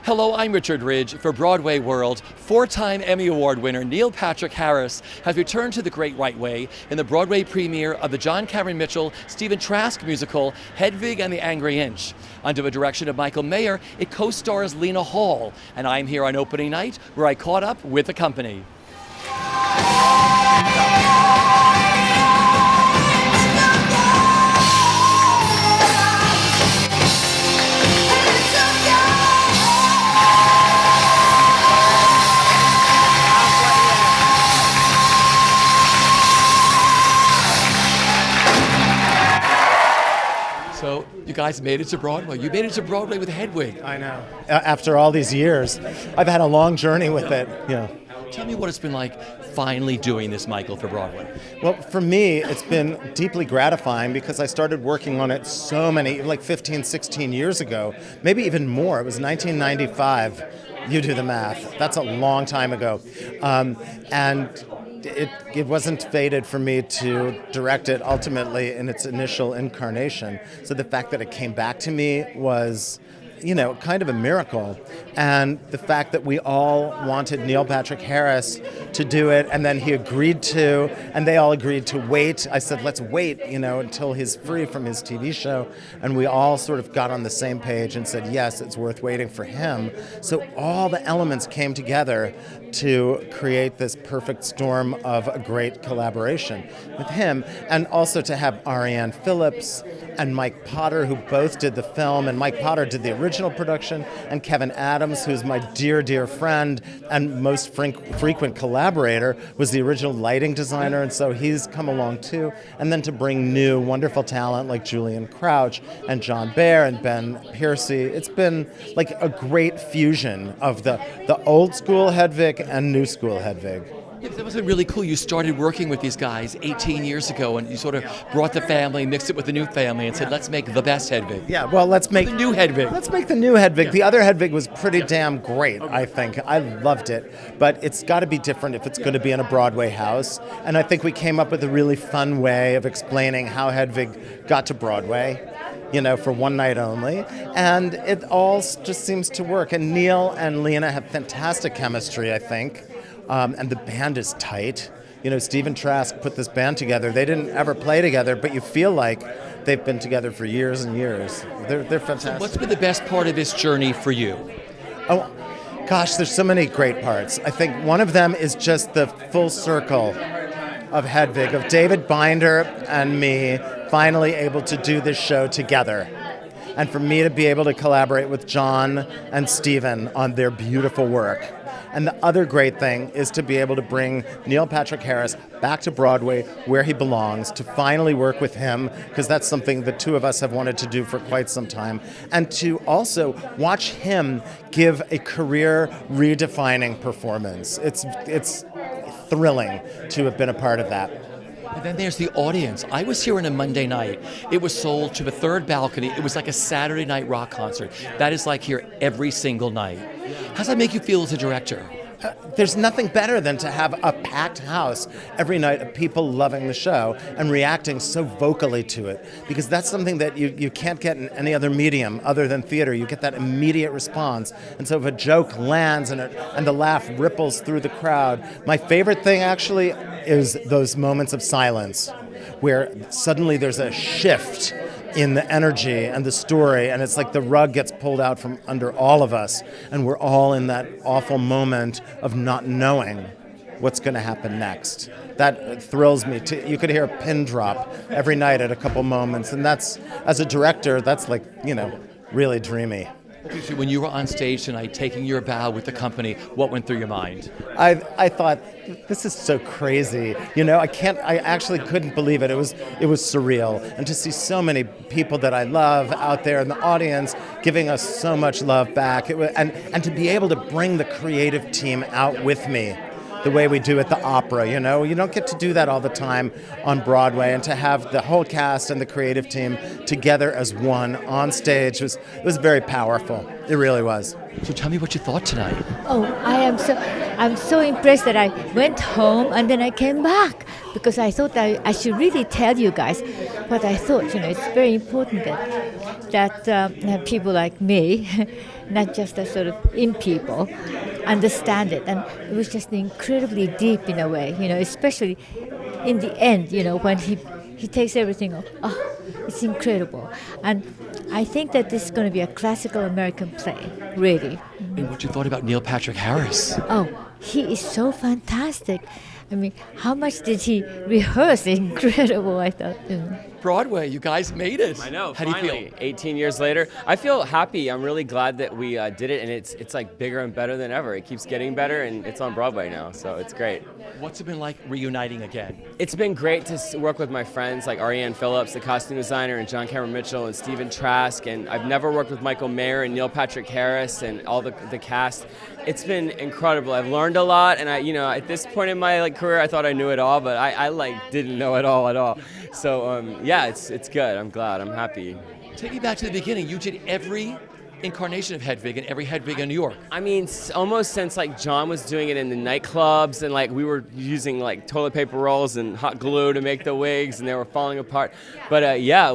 Hello, I'm Richard Ridge. For BroadwayWorld, four-time Emmy Award winner Neil Patrick Harris has returned to the Great White Way in the Broadway premiere of the John Cameron Mitchell, Stephen Trask musical Hedwig and the Angry Inch. Under the direction of Michael Mayer, it co-stars Lena Hall, and I'm here on opening night where I caught up with the company. So you guys made it to Broadway. You made it to Broadway with Hedwig. I know. After all these years, I've had a long journey with it. Yeah. Tell me what it's been like finally doing this, Michael, for Broadway. Well, for me, it's been deeply gratifying because I started working on it so many, like 15, 16 years ago, maybe even more. It was 1995. You do the math. That's a long time ago. And it wasn't fated for me to direct it ultimately in its initial incarnation. So the fact that it came back to me was, kind of a miracle. And the fact that we all wanted Neil Patrick Harris to do it, and then he agreed to, and they all agreed to wait. I said, let's wait, until he's free from his TV show. And we all sort of got on the same page and said, yes, it's worth waiting for him. So all the elements came together to create this perfect storm of a great collaboration with him, and also to have Ariane Phillips and Mike Potter, who both did the film, and Mike Potter did the original production, and Kevin Adams, who's my dear, dear friend and most frequent collaborator, was the original lighting designer, and so he's come along too. And then to bring new, wonderful talent like Julian Crouch and John Baer and Ben Piercy, it's been like a great fusion of the old school Hedwig and new school Hedwig. Yeah, that was really cool. You started working with these guys 18 years ago, and you sort of brought the family, mixed it with the new family, and said, let's make the best Hedwig. Yeah, well, let's make the new Hedwig. Let's make the new Hedwig. Yeah. The other Hedwig was pretty damn great, I think. I loved it. But it's got to be different if it's going to be in a Broadway house. And I think we came up with a really fun way of explaining how Hedwig got to Broadway, for one night only. And it all just seems to work. And Neil and Lena have fantastic chemistry, I think. And the band is tight. Stephen Trask put this band together. They didn't ever play together, but you feel like they've been together for years and years. They're fantastic. So what's been the best part of this journey for you? Oh, gosh, there's so many great parts. I think one of them is just the full circle of Hedwig, of David Binder and me finally able to do this show together. And for me to be able to collaborate with John and Stephen on their beautiful work. And the other great thing is to be able to bring Neil Patrick Harris back to Broadway where he belongs, to finally work with him, because that's something the two of us have wanted to do for quite some time, and to also watch him give a career redefining performance. It's thrilling to have been a part of that. And then there's the audience. I was here on a Monday night. It was sold to the third balcony. It was like a Saturday night rock concert. That is like here every single night. How does that make you feel as a director? There's nothing better than to have a packed house every night of people loving the show and reacting so vocally to it, because that's something that you can't get in any other medium other than theater. You get that immediate response. And so if a joke lands and the laugh ripples through the crowd, my favorite thing actually is those moments of silence where suddenly there's a shift in the energy and the story, and it's like the rug gets pulled out from under all of us, and we're all in that awful moment of not knowing what's going to happen next. That thrills me. You could hear a pin drop every night at a couple moments, and that's, as a director, that's like, really dreamy. Okay, so when you were on stage tonight taking your bow with the company, what went through your mind? I thought, this is so crazy. I actually couldn't believe it. It was surreal. And to see so many people that I love out there in the audience giving us so much love back, and to be able to bring the creative team out with me the way we do at the opera, You don't get to do that all the time on Broadway, and to have the whole cast and the creative team together as one on stage was very powerful. It really was. So tell me what you thought tonight. Oh, I'm so impressed that I went home and then I came back, because I thought I should really tell you guys, what I thought, it's very important that people like me, not just the sort of in people, understand it. And it was just incredibly deep in a way, especially in the end, when he takes everything off. Oh, it's incredible. And I think that this is going to be a classical American play, really. And what you thought about Neil Patrick Harris? Oh, he is so fantastic. I mean, how much did he rehearse? Incredible, I thought. Broadway, you guys made it. I know. How finally, do you feel? 18 years later, I feel happy. I'm really glad that we did it, and it's like bigger and better than ever. It keeps getting better, and it's on Broadway now, so it's great. What's it been like reuniting again? It's been great to work with my friends like Ariane Phillips, the costume designer, and John Cameron Mitchell and Stephen Trask, and I've never worked with Michael Mayer and Neil Patrick Harris and all the cast. It's been incredible. I've learned a lot, and at this point in my career, I thought I knew it all, but I didn't know it all at all. So yeah, it's good. I'm glad. I'm happy. Take me back to the beginning. You did every incarnation of Hedwig and every Hedwig in New York. I mean, almost since John was doing it in the nightclubs, and we were using toilet paper rolls and hot glue to make the wigs, and they were falling apart. But yeah,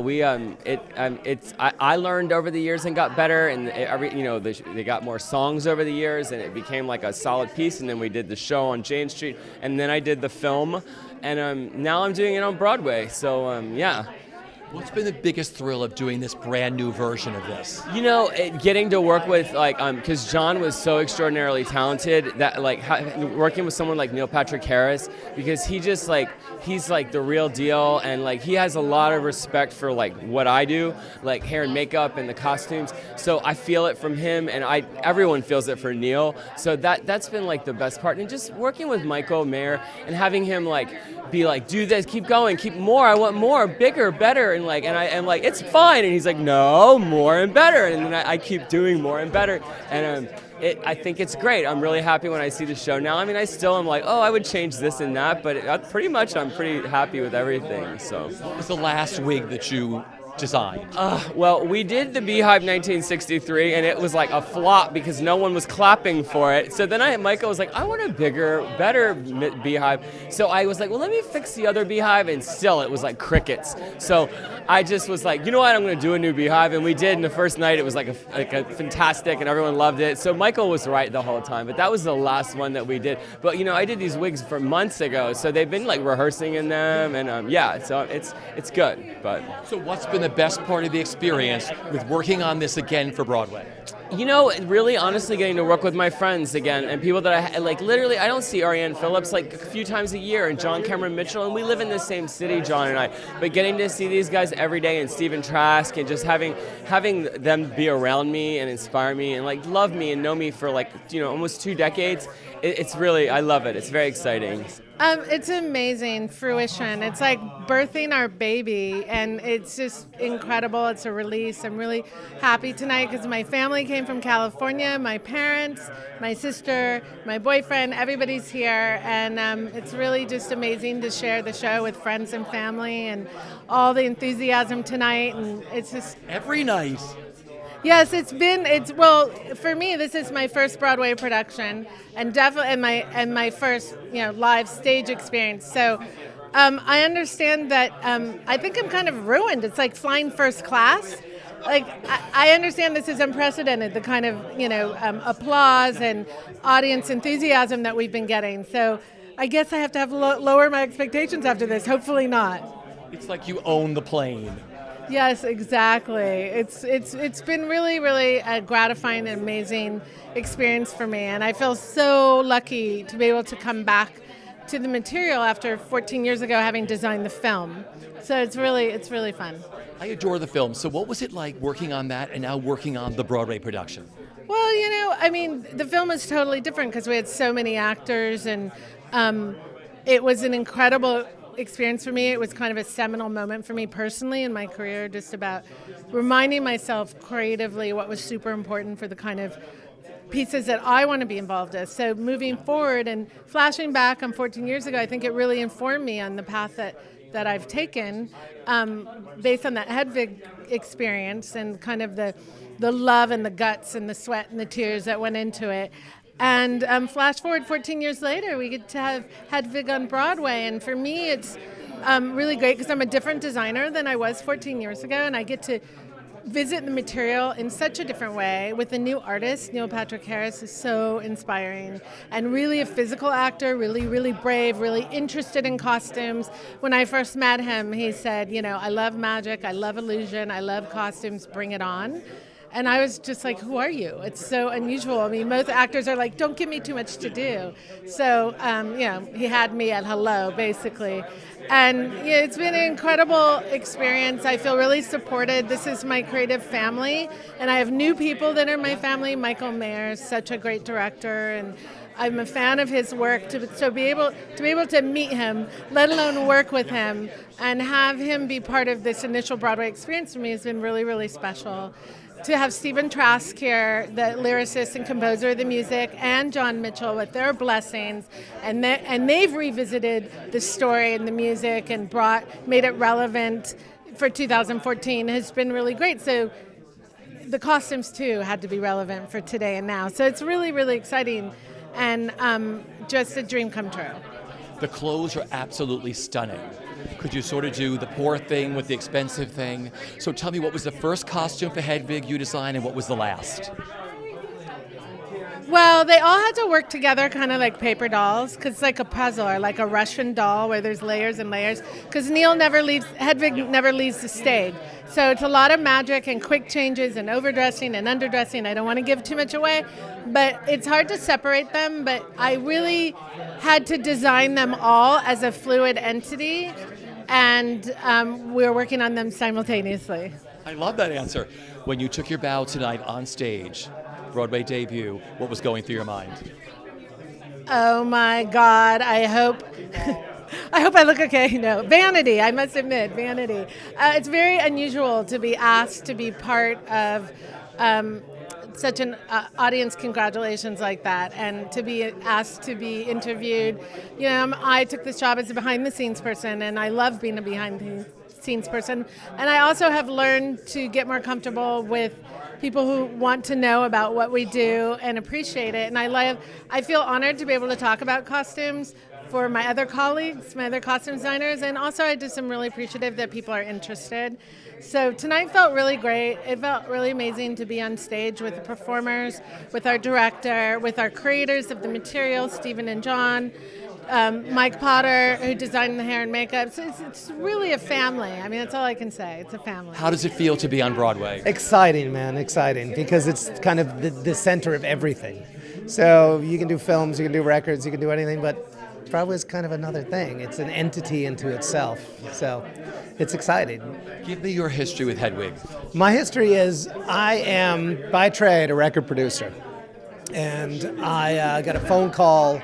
I learned over the years and got better, and they got more songs over the years, and it became a solid piece. And then we did the show on Jane Street, and then I did the film, and now I'm doing it on Broadway. So yeah. What's been the biggest thrill of doing this brand new version of this? Getting to work with because John was so extraordinarily talented that working with someone like Neil Patrick Harris, because he just he's the real deal, and he has a lot of respect for what I do, hair and makeup and the costumes. So I feel it from him, and everyone feels it for Neil. So that's been the best part, and just working with Michael Mayer and having him be do this, keep going, keep more. I want more, bigger, better. And I'm it's fine. And he's no, more and better. And then I keep doing more and better. And I think it's great. I'm really happy when I see the show now. I mean, I still am I would change this and that, but pretty much I'm pretty happy with everything. So. What was the last wig that you designed? Well, we did the Beehive 1963, and it was a flop because no one was clapping for it. So then Michael was I want a bigger, better Beehive. So I was well, let me fix the other Beehive, and still it was crickets. So I just was you know what, I'm going to do a new Beehive, and we did. And the first night it was a fantastic, and everyone loved it. So Michael was right the whole time, but that was the last one that we did. But I did these wigs for months ago, so they've been rehearsing in them, and yeah, so it's good. But so what's been the best part of the experience with working on this again for Broadway? Really honestly getting to work with my friends again, and people that I literally, I don't see Ariane Phillips a few times a year, and John Cameron Mitchell, and we live in the same city, John and I, but getting to see these guys every day, and Stephen Trask, and just having them be around me and inspire me and love me and know me for almost 2 decades, it's really, I love it. It's very exciting. It's amazing fruition. It's birthing our baby, and it's just incredible. It's a release. I'm really happy tonight because my family came from California, my parents, my sister, my boyfriend, everybody's here, and it's really just amazing to share the show with friends and family and all the enthusiasm tonight, and it's just... Every night. Yes, well, for me, this is my first Broadway production, and definitely my first live stage experience. So I understand that I think I'm kind of ruined. It's flying first class. I understand this is unprecedented, the kind of applause and audience enthusiasm that we've been getting. So I guess I have to lower my expectations after this. Hopefully not. It's you own the plane. Yes, exactly. It's been really, really a gratifying and amazing experience for me, and I feel so lucky to be able to come back to the material after 14 years ago, having designed the film. So it's really fun. I adore the film. So what was it like working on that and now working on the Broadway production? Well, the film is totally different because we had so many actors, and it was an incredible experience for me. It was kind of a seminal moment for me personally in my career, just about reminding myself creatively what was super important for the kind of pieces that I want to be involved in. So moving forward and flashing back on 14 years ago, I think it really informed me on the path that I've taken based on that Hedwig experience and kind of the love and the guts and the sweat and the tears that went into it. And flash forward 14 years later, we get to have Hedwig on Broadway. And for me, it's really great because I'm a different designer than I was 14 years ago, and I get to visit the material in such a different way with a new artist. Neil Patrick Harris is so inspiring and really a physical actor, really, really brave, really interested in costumes. When I first met him, he said, I love magic, I love illusion, I love costumes, bring it on. And I was just like, who are you? It's so unusual. I mean, most actors are like, don't give me too much to do. So, he had me at hello, basically. And it's been an incredible experience. I feel really supported. This is my creative family. And I have new people that are my family. Michael Mayer is such a great director. And I'm a fan of his work. To be able to meet him, let alone work with him, and have him be part of this initial Broadway experience for me has been really, really special. To have Stephen Trask here, the lyricist and composer of the music, and John Mitchell with their blessings, and they've revisited the story and the music and made it relevant for 2014 has been really great. So the costumes too had to be relevant for today and now. So it's really, really exciting and just a dream come true. The clothes are absolutely stunning. Could you sort of do the poor thing with the expensive thing? So tell me, what was the first costume for Hedwig you designed, and what was the last? Well, they all had to work together, kind of like paper dolls, because it's like a puzzle, or like a Russian doll where there's layers and layers. Because Hedwig never leaves the stage. So it's a lot of magic and quick changes and overdressing and underdressing. I don't want to give too much away, but it's hard to separate them. But I really had to design them all as a fluid entity, and we're working on them simultaneously. I love that answer. When you took your bow tonight on stage, Broadway debut, what was going through your mind? Oh my God, I hope I look okay. No, vanity, I must admit, vanity. It's very unusual to be asked to be part of such an audience congratulations like that, and to be asked to be interviewed. I took this job as a behind the scenes person, and I love being a behind the scenes person. And I also have learned to get more comfortable with people who want to know about what we do and appreciate it. And I feel honored to be able to talk about costumes for my other colleagues, my other costume designers, and also I just am really appreciative that people are interested. So tonight felt really great. It felt really amazing to be on stage with the performers, with our director, with our creators of the material, Stephen and John, Mike Potter, who designed the hair and makeup. So it's really a family. I mean, that's all I can say. It's a family. How does it feel to be on Broadway? Exciting, man, exciting, because it's kind of the center of everything. So you can do films, you can do records, you can do anything, but Broadway is kind of another thing. It's an entity into itself. So it's exciting. Give me your history with Hedwig. My history is I am, by trade, a record producer. And I got a phone call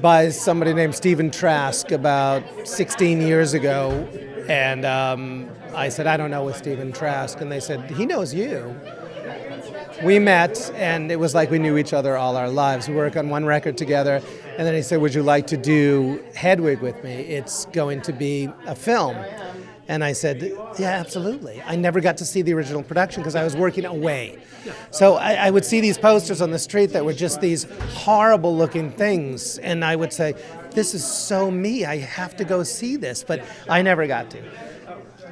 by somebody named Stephen Trask about 16 years ago. And I said, I don't know with Stephen Trask. And they said, he knows you. We met, and it was like we knew each other all our lives. We worked on one record together. And then he said, would you like to do Hedwig with me? It's going to be a film. And I said, yeah, absolutely. I never got to see the original production because I was working away. So I would see these posters on the street that were just these horrible looking things. And I would say, this is so me. I have to go see this. But I never got to.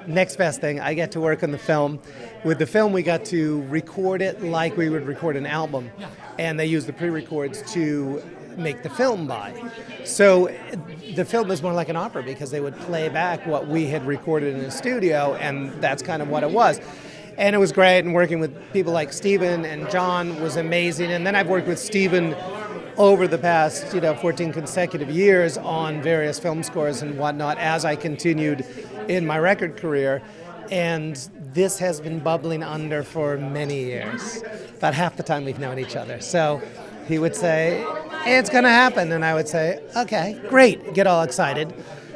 Next best thing, I get to work on the film. With the film, we got to record it like we would record an album. And they used the pre-records to make the film by. So the film is more like an opera because they would play back what we had recorded in the studio, and that's kind of what it was. And it was great, and working with people like Stephen and John was amazing. And then I've worked with Stephen over the past 14 consecutive years on various film scores and whatnot as I continued in my record career. And this has been bubbling under for many years, about half the time we've known each other. So he would say, hey, it's going to happen. And I would say, okay, great, get all excited.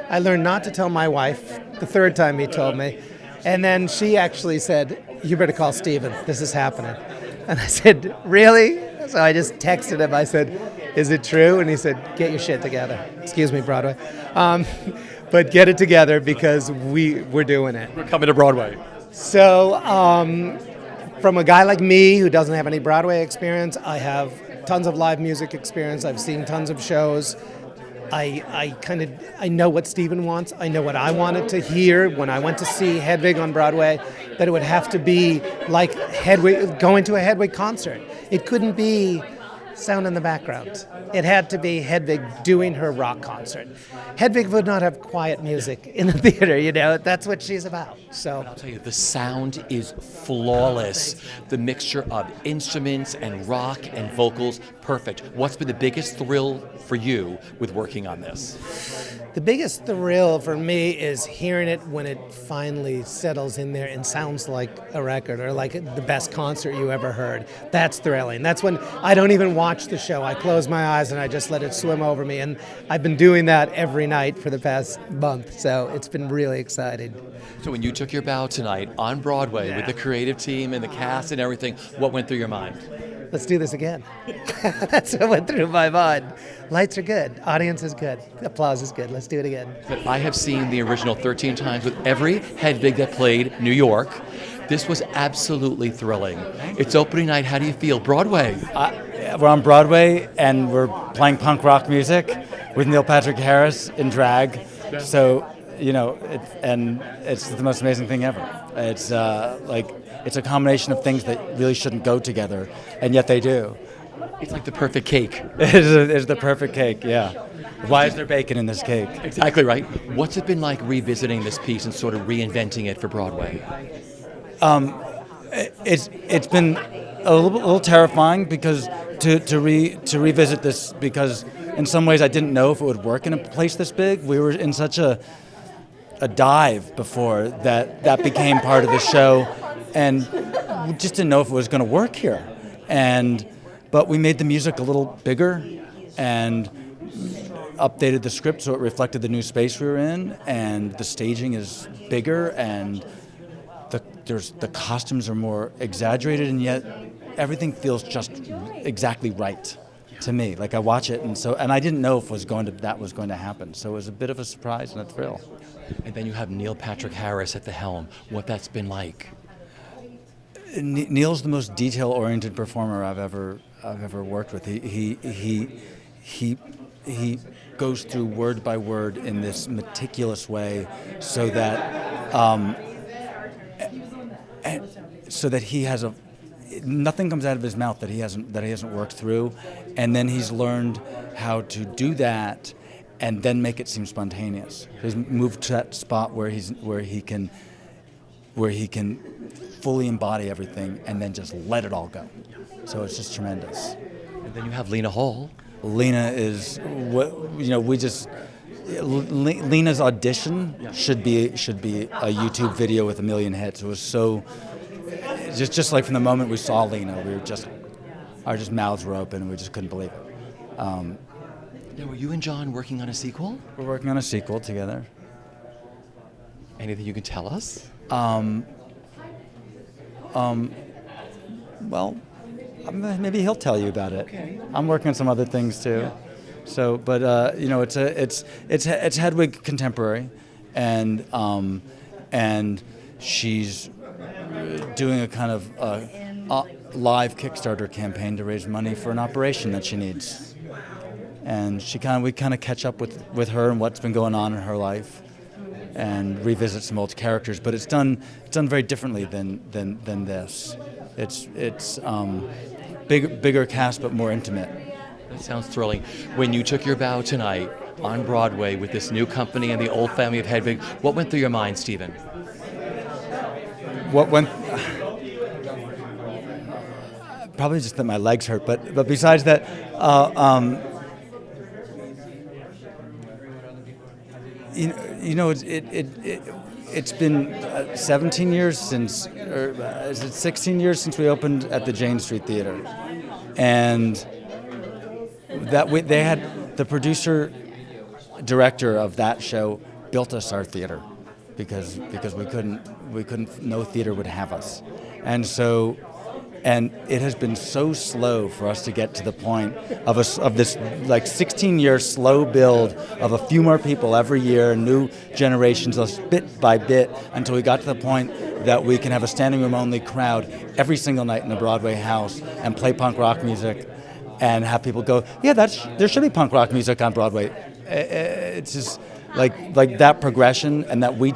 I learned not to tell my wife the third time he told me. And then she actually said, you better call Stephen, this is happening. And I said, really? So I just texted him, I said, is it true? And he said, get your shit together. Excuse me, Broadway. But get it together because we're doing it. We're coming to Broadway. So from a guy like me who doesn't have any Broadway experience, I have tons of live music experience. I've seen tons of shows. I know what Stephen wants. I know what I wanted to hear when I went to see Hedwig on Broadway, that it would have to be like Hedwig, going to a Hedwig concert. It couldn't be sound in the background. It had to be Hedwig doing her rock concert. Hedwig would not have quiet music in the theater, you know. That's what she's about. So I'll tell you, the sound is flawless. The mixture of instruments and rock and vocals, perfect. What's been the biggest thrill for you with working on this? the biggest thrill for me is hearing it when it finally settles in there and sounds like a record or like the best concert you ever heard. That's thrilling. That's when I don't even watch the show. I close my eyes and I just let it swim over me. And I've been doing that every night for the past month. So it's been really exciting. So when you took your bow tonight on Broadway with the creative team and the cast and everything, what went through your mind? Let's do this again. That's what went through my mind. Lights are good. Audience is good. Applause is good. Let's do it again. But I have seen the original 13 times with every Hedwig that played New York. This was absolutely thrilling. It's opening night. How do you feel? Broadway. We're on Broadway and we're playing punk rock music with Neil Patrick Harris in drag. So, you know, it's the most amazing thing ever. It's it's a combination of things that really shouldn't go together, and yet they do. It's like the perfect cake. It is the perfect cake, yeah. Why is there bacon in this cake? Exactly right. What's it been like revisiting this piece and sort of reinventing it for Broadway? It's been a little terrifying because to revisit this, because in some ways I didn't know if it would work in a place this big. We were in such a dive before that became part of the show, and we just didn't know if it was going to work here. But we made the music a little bigger and updated the script so it reflected the new space we were in, and the staging is bigger, and the costumes are more exaggerated, and yet everything feels just exactly right to me. Like I watch it, and I didn't know if that was going to happen. So it was a bit of a surprise and a thrill. And then you have Neil Patrick Harris at the helm. What that's been like? Neil's the most detail-oriented performer I've ever worked with. He goes through word by word in this meticulous way, so that he has nothing comes out of his mouth that he hasn't worked through, and then he's learned how to do that and then make it seem spontaneous. He's moved to that spot where he can fully embody everything and then just let it all go. So it's just tremendous. And then you have Lena Hall. Lena is Lena's audition should be a YouTube video with 1 million hits. It was so just like from the moment we saw Lena, our mouths were open and we just couldn't believe it. Now, were you and John working on a sequel? We're working on a sequel together. Anything you can tell us? Well, maybe he'll tell you about it. Okay. I'm working on some other things too. Yeah. So, but it's Hedwig contemporary, and she's doing a kind of live Kickstarter campaign to raise money for an operation that she needs, and we kind of catch up with her and what's been going on in her life, and revisit some old characters. But it's done very differently than this. It's bigger cast but more intimate. That sounds thrilling. When you took your bow tonight on Broadway with this new company and the old family of Hedwig, what went through your mind, Stephen? What went? Probably just that my legs hurt. But besides that, it's been 17 years since, or is it 16 years since we opened at the Jane Street Theater, and they had the producer director of that show built us our theater because we couldn't, no theater would have us, and it has been so slow for us to get to the point of this like 16-year slow build of a few more people every year, new generations, bit by bit, until we got to the point that we can have a standing room only crowd every single night in the Broadway house and play punk rock music and have people go, yeah, there should be punk rock music on Broadway. It's just like that progression, and that we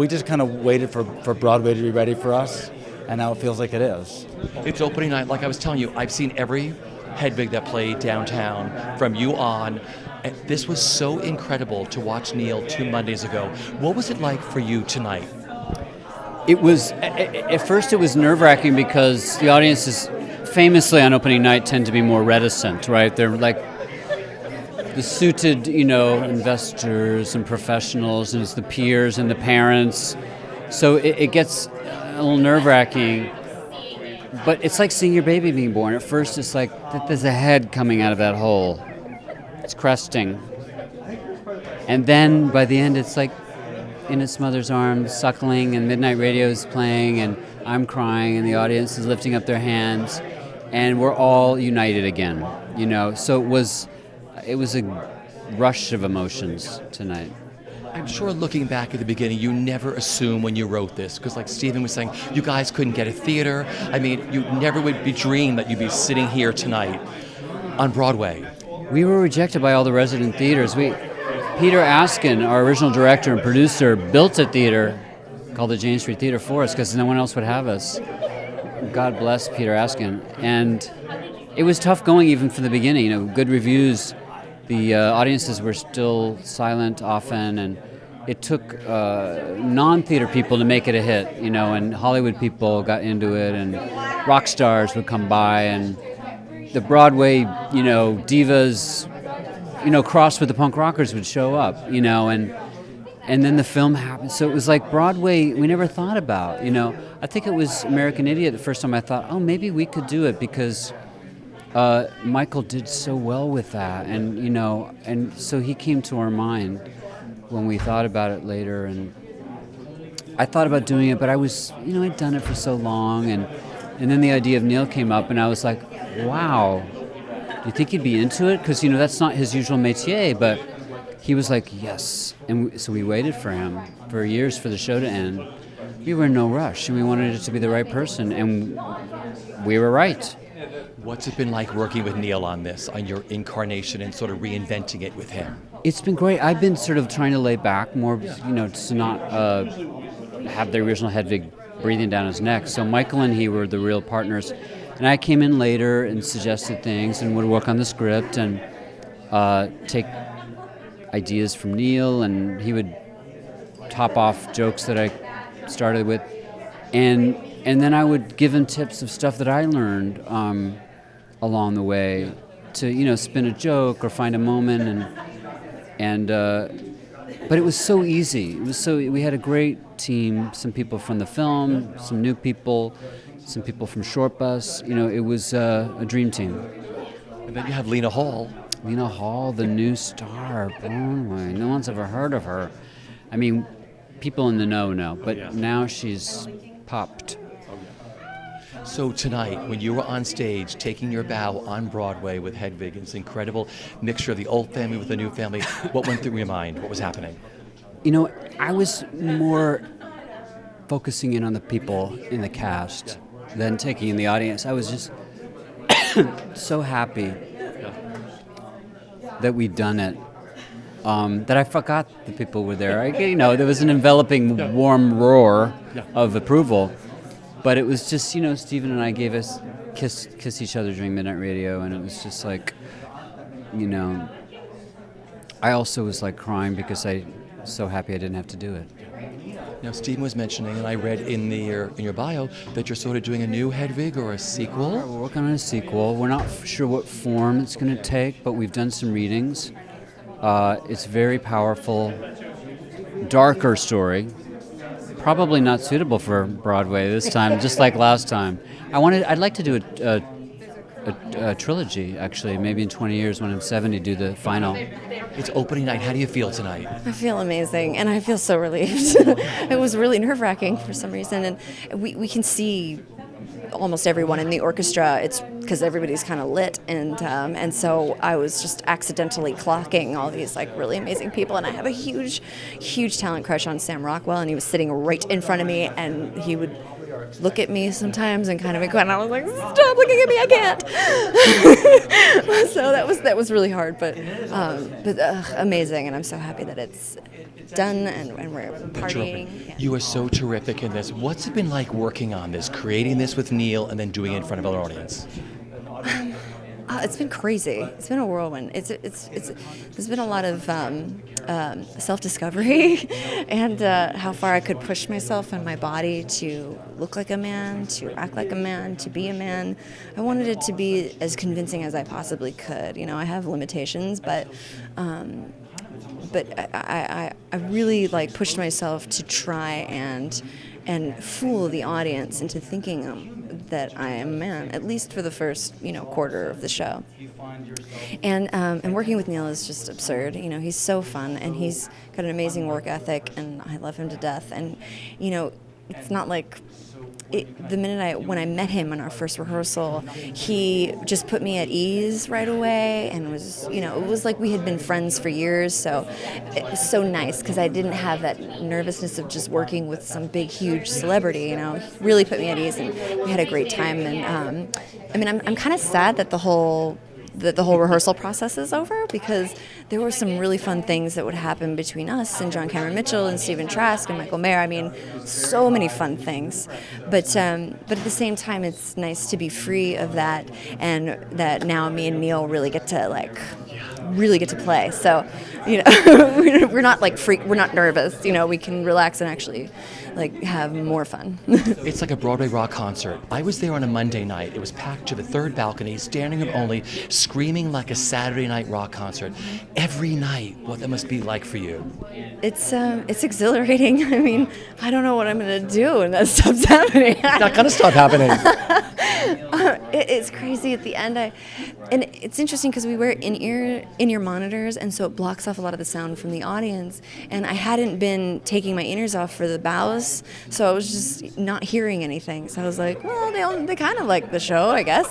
just kind of waited for Broadway to be ready for us, and now it feels like it is. It's opening night. Like I was telling you, I've seen every Hedwig that played downtown from you on. And this was so incredible to watch Neil 2 Mondays ago. What was it like for you tonight? It was, at first it was nerve-wracking because the audiences famously on opening night tend to be more reticent, right? They're like the suited, investors and professionals, and it's the peers and the parents. So it gets a little nerve-wracking, but it's like seeing your baby being born. At first it's like there's a head coming out of that hole. It's cresting. And then by the end it's like in its mother's arms, suckling, and Midnight Radio is playing, and I'm crying, and the audience is lifting up their hands, and we're all united again, So it was a rush of emotions tonight. I'm sure looking back at the beginning, you never assumed when you wrote this, because like Stephen was saying, you guys couldn't get a theater. I mean, you never would be dreamed that you'd be sitting here tonight on Broadway. We were rejected by all the resident theaters. Peter Askin, our original director and producer, built a theater called the Jane Street Theater for us because no one else would have us. God bless Peter Askin. And it was tough going even from the beginning. Good reviews. The audiences were still silent often, and it took non-theater people to make it a hit, and Hollywood people got into it, and rock stars would come by, and the Broadway, divas, crossed with the punk rockers would show up, and then the film happened. So it was like Broadway we never thought about, I think it was American Idiot the first time I thought, oh, maybe we could do it because Michael did so well with that, and and so he came to our mind when we thought about it later, and I thought about doing it, but I was, I'd done it for so long, and then the idea of Neil came up, and I was like, wow, do you think he'd be into it? Because, that's not his usual métier, but he was like, yes. And so we waited for him for years for the show to end. We were in no rush, and we wanted it to be the right person, and we were right. What's it been like working with Neil on this, on your incarnation and sort of reinventing it with him? It's been great. I've been sort of trying to lay back more, to not have the original Hedwig breathing down his neck. So Michael and he were the real partners. And I came in later and suggested things and would work on the script and take ideas from Neil, and he would top off jokes that I started with. And then I would give him tips of stuff that I learned along the way to, spin a joke or find a moment, but it was so easy. We had a great team, some people from the film, some new people, some people from Short Bus. It was a dream team. And then you have Lena Hall. Lena Hall, the new star, Broadway. No one's ever heard of her. I mean, people in the know, but now she's popped. So tonight, when you were on stage taking your bow on Broadway with Hedwig, it's an incredible mixture of the old family with the new family. What went through your mind? What was happening? I was more focusing in on the people in the cast than taking in the audience. I was just so happy that we'd done it, that I forgot the people were there. There was an enveloping warm roar of approval. But it was just, Stephen and I gave us kiss each other during Midnight Radio, and it was just like, I also was like crying because I was so happy I didn't have to do it. Now, Stephen was mentioning, and I read in your bio, that you're sort of doing a new Hedwig or a sequel. We're working on a sequel. We're not sure what form it's going to take, but we've done some readings. It's very powerful, darker story. Probably not suitable for Broadway this time, just like last time. I'd like to do a trilogy, actually, maybe in 20 years when I'm 70, do the final. It's opening night. How do you feel tonight? I feel amazing, and I feel so relieved. It was really nerve-wracking for some reason, and we can see almost everyone in the orchestra. It's because everybody's kind of lit, and so I was just accidentally clocking all these like really amazing people, and I have a huge talent crush on Sam Rockwell, and he was sitting right in front of me, and he would look at me sometimes and kind of and I was like, stop looking at me, I can't. So that was really hard, but amazing, and I'm so happy that it's done and we're partying. Yeah. You are so terrific in this. What's it been like working on this, creating this with Neil and then doing it in front of an audience? It's been crazy. It's been a whirlwind. There's been a lot of self-discovery and how far I could push myself and my body to look like a man, to act like a man, to be a man. I wanted it to be as convincing as I possibly could. You know, I have limitations, but I really pushed myself to try and fool the audience into thinking that I am a man, at least for the first quarter of the show. And working with Neil is just absurd. He's so fun, and he's got an amazing work ethic, and I love him to death. And it's not like when I met him in our first rehearsal, he just put me at ease right away, and it was like we had been friends for years. So it was so nice because I didn't have that nervousness of just working with some big, huge celebrity. He really put me at ease, and we had a great time. And I'm kind of sad that the whole rehearsal process is over, because there were some really fun things that would happen between us and John Cameron Mitchell and Stephen Trask and Michael Mayer. I mean, so many fun things. But at the same time, it's nice to be free of that, and that now me and Neil really get to play. So, we're not we're not nervous. We can relax and actually have more fun. It's like a Broadway rock concert. I was there on a Monday night. It was packed to the third balcony, standing room only, screaming like a Saturday night rock concert. Every night, what that must be like for you. It's exhilarating. I mean, I don't know what I'm going to do when that stops happening. It's not going to stop happening. It's crazy at the end. And it's interesting because we wear in-ear monitors, and so it blocks off a lot of the sound from the audience. And I hadn't been taking my in-ears off for the bows, so I was just not hearing anything. So I was like, well, they kind of like the show, I guess.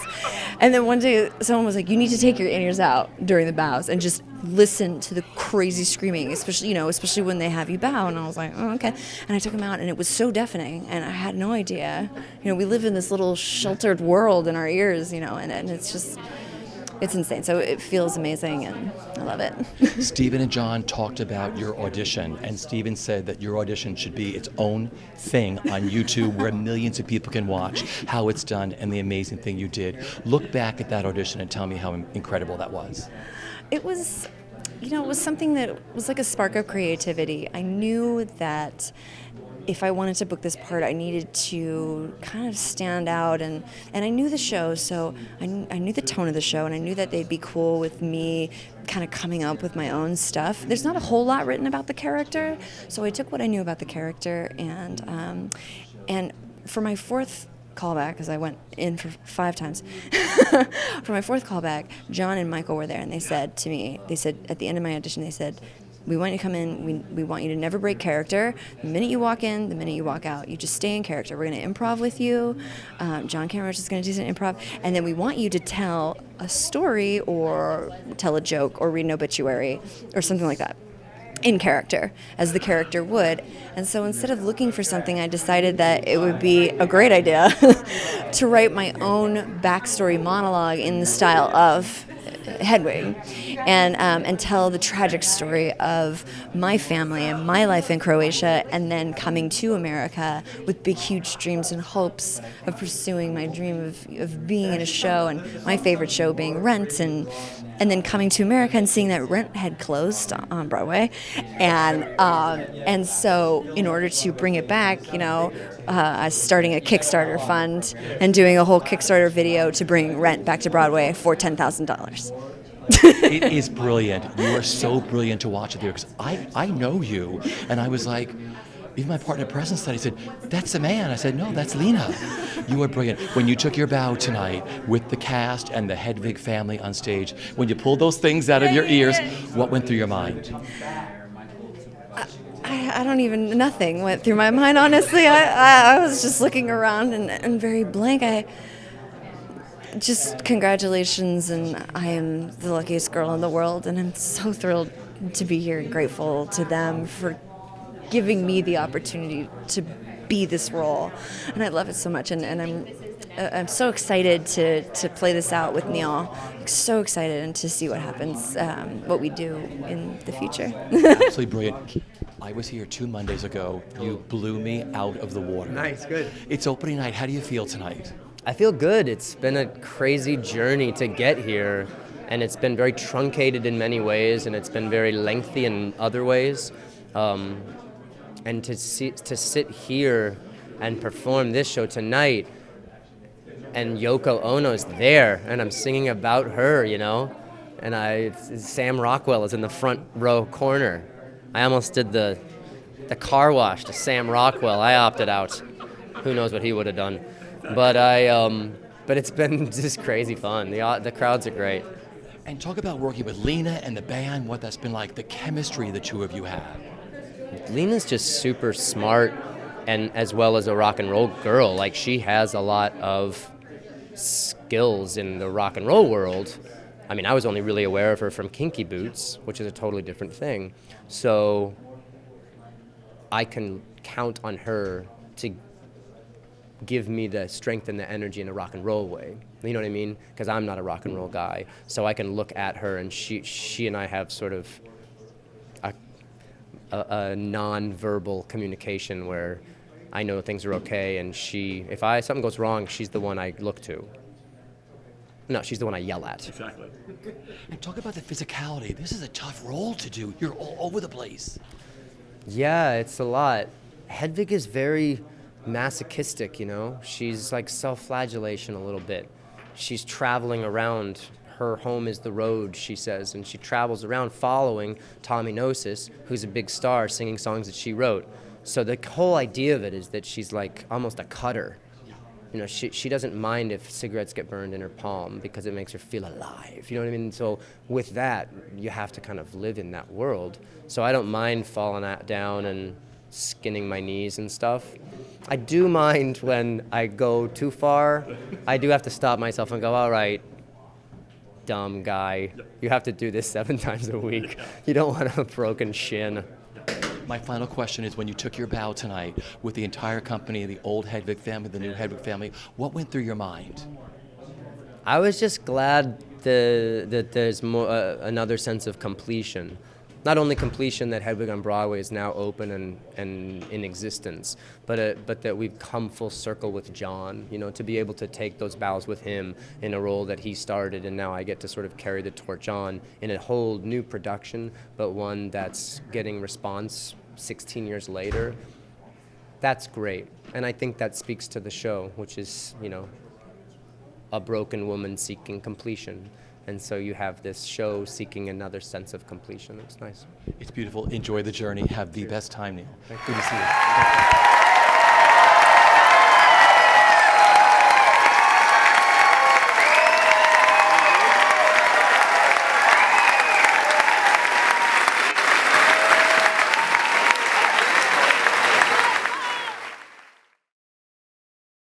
And then one day someone was like, you need to take your in-ears out during the bows and just listen to the crazy screaming, especially when they have you bow. And I was like, oh, okay. And I took them out, and it was so deafening, and I had no idea. We live in this little sheltered world in our ears, and it's just, it's insane. So it feels amazing, and I love it. Stephen and John talked about your audition, and Stephen said that your audition should be its own thing on YouTube where millions of people can watch how it's done and the amazing thing you did. Look back at that audition and tell me how incredible that was. It was, it was something that was like a spark of creativity. I knew that if I wanted to book this part, I needed to kind of stand out, and I knew the show, so I knew the tone of the show, and I knew that they'd be cool with me kind of coming up with my own stuff. There's not a whole lot written about the character, so I took what I knew about the character, and for my fourth callback, because I went in for 5 times. For my fourth callback, John and Michael were there, and they said to me, at the end of my audition, they said, we want you to come in, we want you to never break character. The minute you walk in, the minute you walk out, you just stay in character. We're going to improv with you. John Cameron is going to do some improv, and then we want you to tell a story or tell a joke or read an obituary or something like that in character, as the character would. And so instead of looking for something, I decided that it would be a great idea to write my own backstory monologue in the style of Hedwig, and tell the tragic story of my family and my life in Croatia, and then coming to America with big, huge dreams and hopes of pursuing my dream of being in a show, and my favorite show being Rent, and then coming to America and seeing that Rent had closed on Broadway, and so in order to bring it back, starting a Kickstarter fund and doing a whole Kickstarter video to bring Rent back to Broadway for $10,000. It is brilliant. You are so brilliant to watch it there, because I know you, and I was like, even my partner at Presence Study said, that's a man. I said, no, that's Lena. You are brilliant. When you took your bow tonight with the cast and the Hedwig family on stage, when you pulled those things out of your ears, what went through your mind? I don't even, nothing went through my mind, honestly. I was just looking around and very blank. Just congratulations, and I am the luckiest girl in the world, and I'm so thrilled to be here and grateful to them for giving me the opportunity to be this role, and I love it so much. And I'm so excited to play this out with Neil. So excited and to see what happens, what we do in the future. Absolutely brilliant. I was here 2 Mondays ago. You blew me out of the water. Nice, good. It's opening night. How do you feel tonight? I feel good. It's been a crazy journey to get here, and it's been very truncated in many ways, and it's been very lengthy in other ways. And to sit here and perform this show tonight, and Yoko Ono's there, and I'm singing about her, you know, and Sam Rockwell is in the front row corner. I almost did the car wash to Sam Rockwell. I opted out. Who knows what he would have done? But but it's been just crazy fun. The crowds are great. And talk about working with Lena and the band, what that's been like, the chemistry the two of you have. Lena's just super smart, and as well as a rock and roll girl. Like, she has a lot of skills in the rock and roll world. I mean, I was only really aware of her from Kinky Boots, which is a totally different thing. So I can count on her to give me the strength and the energy in a rock and roll way. You know what I mean? Because I'm not a rock and roll guy. So I can look at her, and she and I have sort of a non-verbal communication where I know things are okay, and if something goes wrong, she's the one I look to. No, she's the one I yell at. Exactly. And talk about the physicality. This is a tough role to do. You're all over the place. Yeah, it's a lot. Hedwig is very masochistic, you know? She's like self-flagellation a little bit. She's traveling around. Her home is the road, she says, and she travels around following Tommy Gnosis, who's a big star, singing songs that she wrote. So the whole idea of it is that she's like almost a cutter. You know, she doesn't mind if cigarettes get burned in her palm because it makes her feel alive. You know what I mean? So with that, you have to kind of live in that world. So I don't mind falling down and skinning my knees and stuff. I do mind when I go too far. I do have to stop myself and go, all right, dumb guy, you have to do this 7 times a week. You don't want a broken shin. My final question is, when you took your bow tonight with the entire company, the old Hedwig family, the new Hedwig family, what went through your mind? I was just glad that there's more another sense of completion. Not only completion that Hedwig on Broadway is now open and in existence, but that we've come full circle with John, you know, to be able to take those bows with him in a role that he started, and now I get to sort of carry the torch on in a whole new production, but one that's getting response 16 years later. That's great, and I think that speaks to the show, which is, you know, a broken woman seeking completion. And so you have this show seeking another sense of completion. It's nice. It's beautiful. Enjoy the journey. Have the best time, Neil. Good to see you.